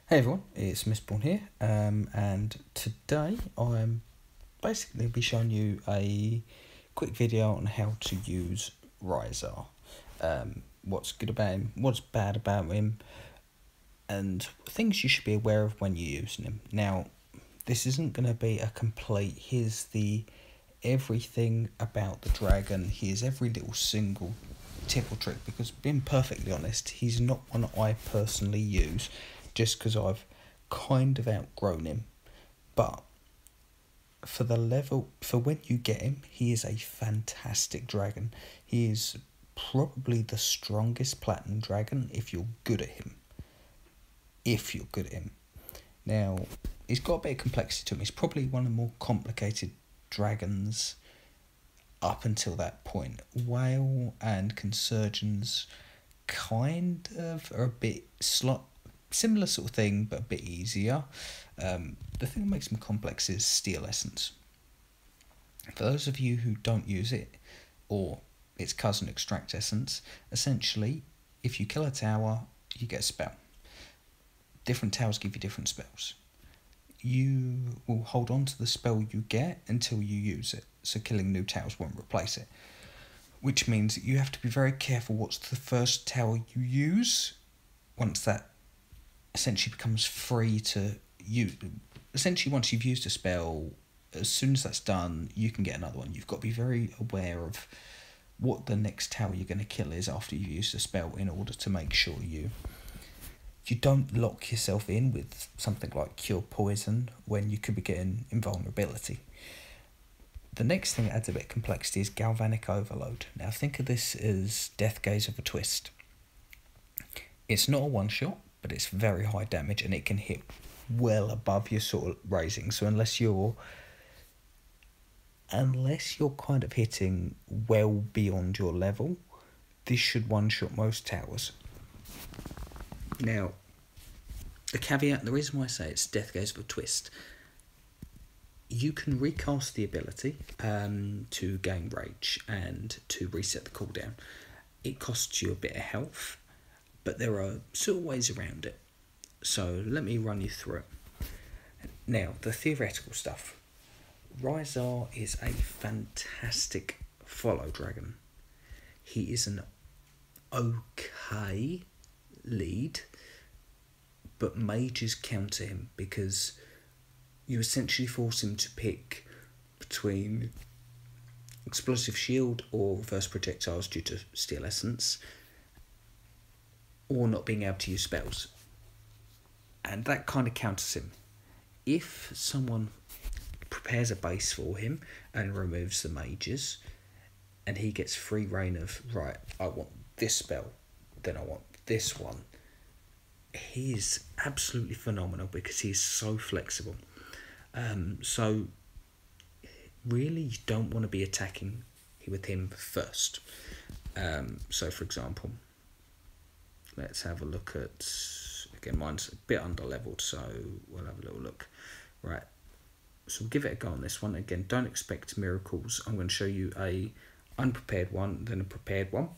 Hey everyone, it's Mistborn here, and today I'm basically be showing you a quick video on how to use Rizar. What's good about him, what's bad about him, and things you should be aware of when you're using him. Now, this isn't going to be a complete, here's the everything about the dragon, here's every little single tip or trick, because being perfectly honest, he's not one I personally use just because I've kind of outgrown him. But for the level, for when you get him, he is a fantastic dragon. He is probably the strongest platinum dragon if you're good at him. If you're good at him. Now, he's got a bit of complexity to him. He's probably one of the more complicated dragons up until that point. Whale and Consurgens kind of are a bit similar sort of thing, but a bit easier. The thing that makes them complex is Steel Essence. For those of you who don't use it, or its cousin Extract Essence, essentially, if you kill a tower, you get a spell. Different towers give you different spells. You will hold on to the spell you get until you use it, so killing new towers won't replace it. Which means that you have to be very careful what's the first tower you use once that essentially becomes free to use. Essentially, once you've used a spell, as soon as that's done, you can get another one. You've got to be very aware of what the next tower you're going to kill is after you've used a spell in order to make sure you don't lock yourself in with something like Cure Poison when you could be getting invulnerability. The next thing that adds a bit of complexity is Galvanic Overload. Now think of this as Death Gaze of a Twist. It's not a one-shot, but it's very high damage and it can hit well above your sort of raising. So unless you're kind of hitting well beyond your level, this should one-shot most towers. Now, the caveat, the reason why I say it's Death Gaze of a Twist, you can recast the ability to gain rage and to reset the cooldown. It costs you a bit of health, but there are sort of ways around it. So let me run you through it. Now, the theoretical stuff. Rizar is a fantastic follow dragon. He is an okay lead, but mages counter him because you essentially force him to pick between Explosive Shield or Reverse Projectiles due to Steel Essence, or not being able to use spells. And that kind of counters him. If someone prepares a base for him and removes the mages, and he gets free reign of, right, I want this spell, then I want this one, he's absolutely phenomenal because he's so flexible. So really you don't want to be attacking with him first. So for example, let's have a look at, again, mine's a bit under leveled, so we'll have a little look. Right, so we'll give it a go on this one. Again, don't expect miracles. I'm going to show you a unprepared one, then a prepared one.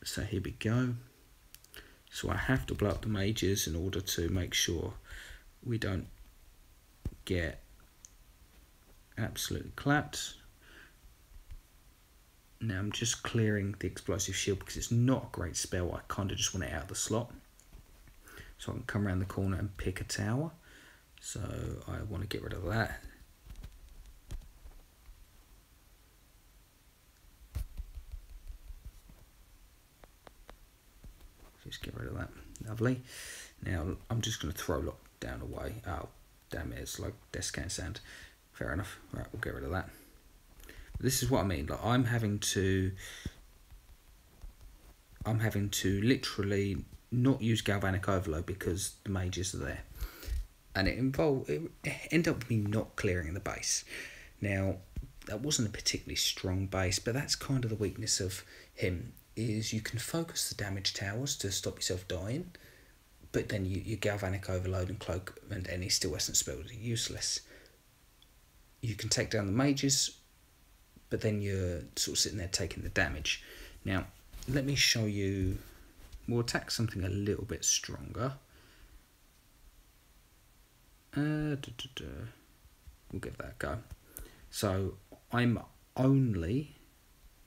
So here we go. So I have to blow up the mages in order to make sure we don't get absolutely clapped. Now I'm just clearing the Explosive Shield because it's not a great spell. I kind of just want it out of the slot. So I can come around the corner and pick a tower. So I want to get rid of that. Just get rid of that. Lovely. Now I'm just going to throw lockdown away. Oh, damn it, it's like descant sound. Fair enough. Right, we'll get rid of that. This is what I mean. Like I'm having to literally not use Galvanic Overload because the mages are there, and it ended up with me not clearing the base. Now that wasn't a particularly strong base, but that's kind of the weakness of him. Is you can focus the damage towers to stop yourself dying, but then your Galvanic Overload and Cloak and any Steel Essence spells are useless. You can take down the mages, but then you're sort of sitting there taking the damage. Now, let me show you. We'll attack something a little bit stronger. We'll give that a go. So I'm only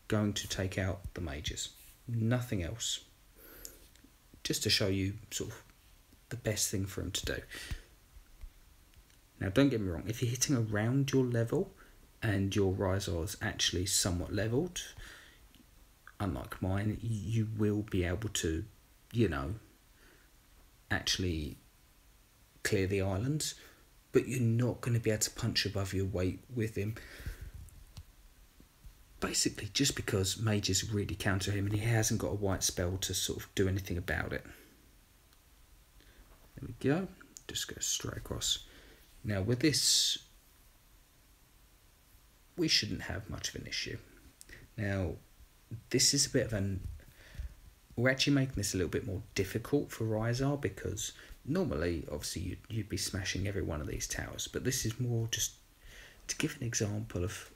going to take out the mages, nothing else, just to show you sort of the best thing for him to do. Now, don't get me wrong, if you're hitting around your level and your Rizar is actually somewhat leveled, unlike mine, you will be able to, you know, actually clear the islands, but you're not going to be able to punch above your weight with him. Basically, just because mages really counter him and he hasn't got a white spell to sort of do anything about it. There we go. Just go straight across. Now, with this, we shouldn't have much of an issue. Now, this is a bit of an... We're actually making this a little bit more difficult for Rizar, because normally, obviously, you'd be smashing every one of these towers, but this is more just to give an example of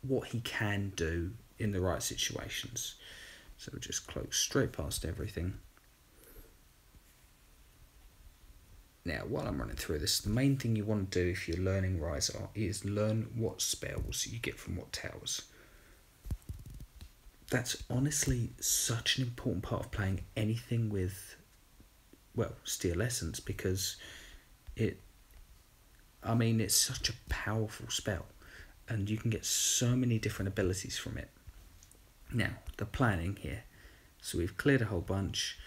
what he can do in the right situations. So we'll just cloak straight past everything. Now, while I'm running through this, the main thing you want to do if you're learning Rizar is learn what spells you get from what towers. That's honestly such an important part of playing anything with, well, Steel Essence, because it's such a powerful spell and you can get so many different abilities from it. Now, the planning here. So we've cleared a whole bunch.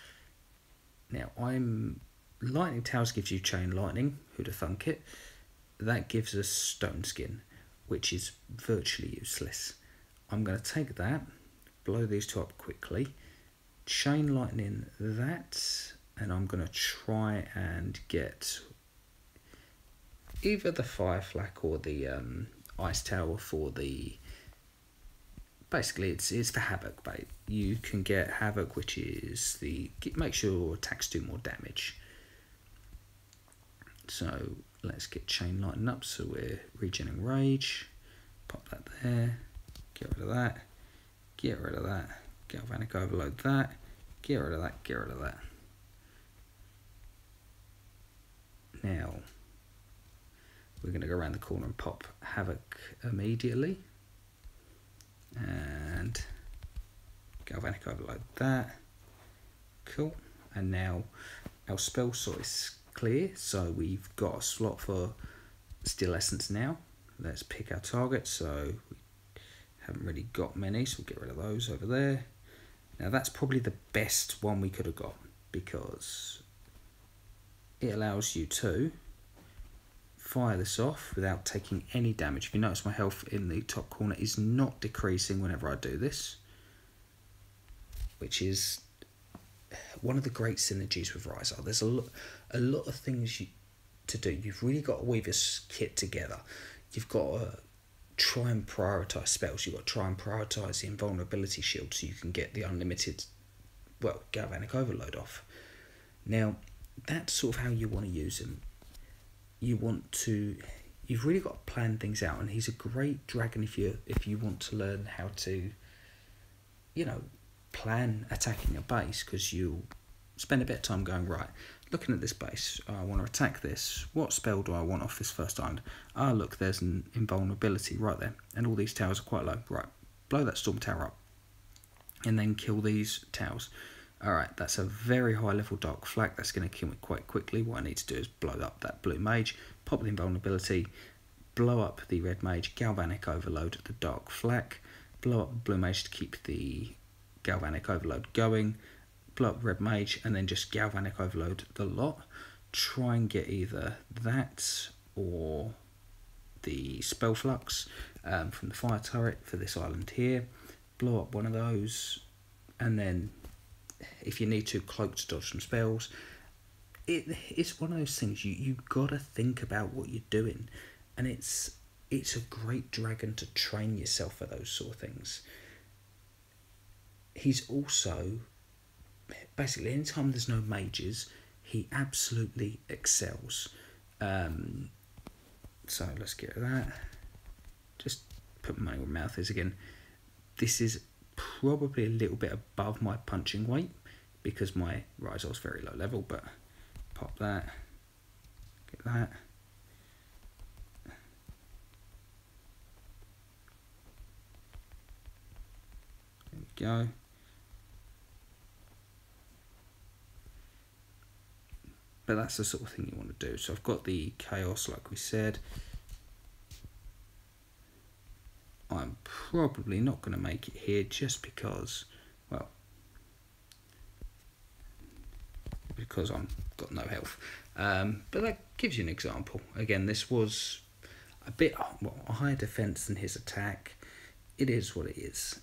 Now, Lightning Towers gives you Chain Lightning, who'd have thunk it. That gives us Stone Skin, which is virtually useless. I'm going to take that, blow these two up quickly, Chain Lightning that, and I'm going to try and get either the Fire Flak or the Ice Tower for the... Basically, it's the Havoc bait. You can get Havoc, which is make sure your attacks do more damage. So let's get Chain Lightning up, so we're regenerating Rage. Pop that there. Get rid of that. Get rid of that. Galvanic Overload that. Get rid of that. Get rid of that. Now, we're going to go around the corner and pop Havoc immediately. And Galvanic Overload that. Cool. And now our spell slot is clear, so we've got a slot for Steel Essence now. Let's pick our target. So we haven't really got many, so we'll get rid of those over there. Now that's probably the best one we could have got, because it allows you to fire this off without taking any damage. If you notice, my health in the top corner is not decreasing whenever I do this, which is one of the great synergies with Rizar. There's a lot of things to do. You've really got to weave this kit together. You've got to try and prioritise spells. You've got to try and prioritise the invulnerability shield so you can get the unlimited, well, Galvanic Overload off. Now, that's sort of how you want to use him. You've really got to plan things out, and he's a great dragon if you want to learn how to, you know, plan attacking a base, because you'll spend a bit of time going, right, looking at this base, I want to attack this, what spell do I want off this first island? Ah, look, there's an invulnerability right there, and all these towers are quite low. Right, blow that storm tower up, and then kill these towers. Alright, that's a very high level Dark Flak, that's going to kill me quite quickly. What I need to do is blow up that blue mage, pop the invulnerability, blow up the red mage, Galvanic Overload the Dark Flak, blow up the blue mage to keep the Galvanic Overload going, blow up red mage, and then just Galvanic Overload the lot. Try and get either that or the Spell Flux from the fire turret for this island here. Blow up one of those, and then if you need to, cloak to dodge some spells. It's one of those things you gotta think about what you're doing, and it's a great dragon to train yourself for those sort of things. He's also, basically, anytime there's no mages, he absolutely excels. So let's get rid of that. Just put money where my mouth is again. This is probably a little bit above my punching weight because my Rizar is very low level, but pop that, get that. There we go. But that's the sort of thing you want to do. So I've got the chaos like we said. I'm probably not going to make it here just because, well, because I've got no health. But that gives you an example. Again, this was a bit, well, a higher defense than his attack. It is what it is.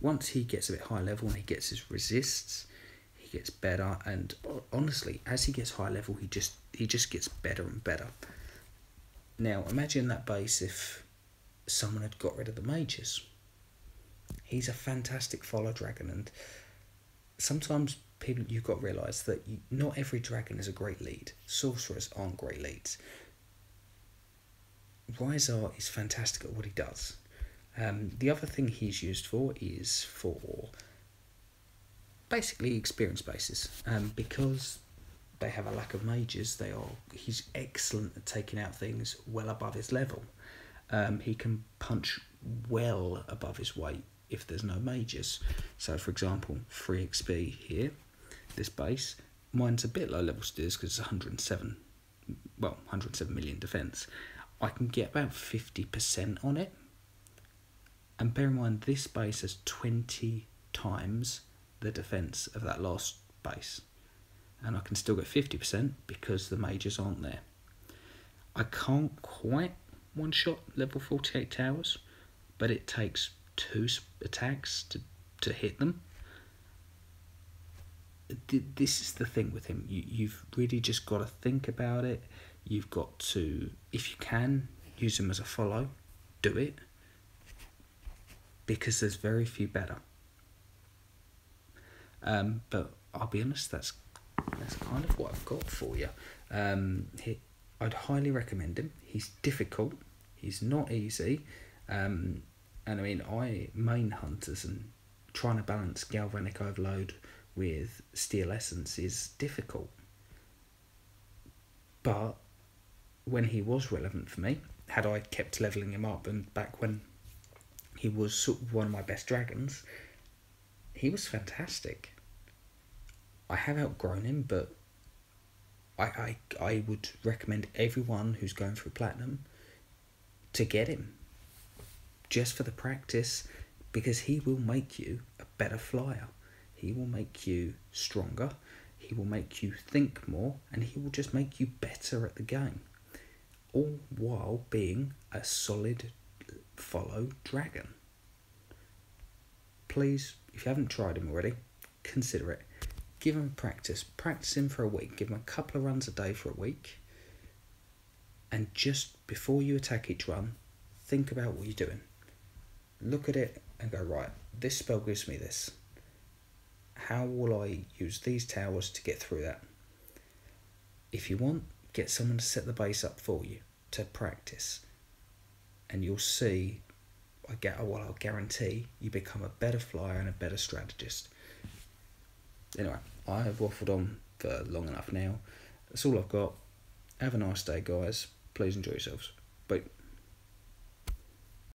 Once he gets a bit high level and he gets his resists, he gets better. And honestly, as he gets high level, he just gets better and better. Now, imagine that base if someone had got rid of the mages. He's a fantastic follow dragon, and sometimes people, you've got to realise that not every dragon is a great lead. Sorcerers aren't great leads. Rizar is fantastic at what he does. The other thing he's used for is for basically experience bases. Because they have a lack of mages, he's excellent at taking out things well above his level. He can punch well above his weight if there's no mages. So for example, 3 XP here, this base, mine's a bit low level still because it's 107 million defense. I can get about 50% on it. And bear in mind, this base has 20 times the defense of that last base. And I can still get 50% because the mages aren't there. I can't quite one-shot level 48 towers, but it takes 2 attacks to hit them. This is the thing with him. You've really just got to think about it. You've got to, if you can, use him as a follow. Do it. Because there's very few better. But I'll be honest, that's kind of what I've got for you. I'd highly recommend him. He's difficult. He's not easy. And I mean, I main hunters, and trying to balance galvanic overload with steel essence is difficult. But when he was relevant for me, had I kept leveling him up, and back when he was sort of one of my best dragons, he was fantastic. I have outgrown him, but I would recommend everyone who's going through platinum to get him, just for the practice, because he will make you a better flyer. He will make you stronger. He will make you think more, and he will just make you better at the game, all while being a solid follow dragon. Please, if you haven't tried him already, consider it. Give him practice. Practice him for a week. Give him a couple of runs a day for a week. And just before you attack each run, think about what you're doing. Look at it and go, right, this spell gives me this. How will I use these towers to get through that? If you want, get someone to set the base up for you to practice. And you'll see, I'll guarantee you become a better flyer and a better strategist. Anyway, I have waffled on for long enough now. That's all I've got. Have a nice day, guys. Please enjoy yourselves. Bye.